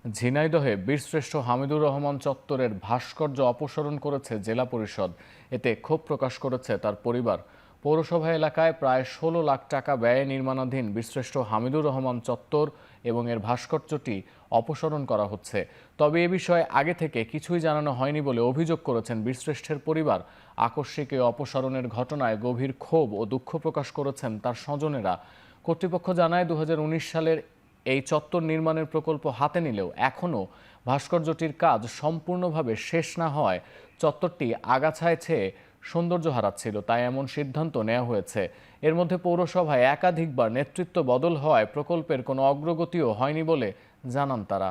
ঝিনাইদহে বীরশ্রেষ্ঠ হামিদুর রহমান চত্বরের ভাস্কর্য অপসারণ করেছে জেলা পরিষদ। এতে ক্ষোভ প্রকাশ করেছে তার পরিবার। পৌরসভা এলাকায় প্রায় ১৬ লাখ টাকা ব্যয়ে নির্মাণাধীন বীরশ্রেষ্ঠ হামিদুর রহমান চত্বর এবং এর ভাস্কর্যটি অপসারণ করা হচ্ছে। তবে এ বিষয়ে আগে থেকে কিছুই জানানো হয়নি বলে অভিযোগ করেছেন বীরশ্রেষ্ঠের পরিবার। আকস্মিক এই অপসারণের ঘটনায় গভীর ক্ষোভ ও দুঃখ প্রকাশ করেছেন তার স্বজনেরা। কর্তৃপক্ষ জানায় ২০১৯ সালের এই চত্বর নির্মাণের প্রকল্প হাতে নিলেও এখনও ভাস্কর্যটির কাজ সম্পূর্ণভাবে শেষ না হওয়ায় চত্বরটি আগাছায় ছেয়ে সৌন্দর্য হারাচ্ছিল, তাই এমন সিদ্ধান্ত নেওয়া হয়েছে। এর মধ্যে পৌরসভায় একাধিকবার নেতৃত্ব বদল হওয়ায় প্রকল্পের কোনো অগ্রগতিও হয়নি বলে জানান তারা।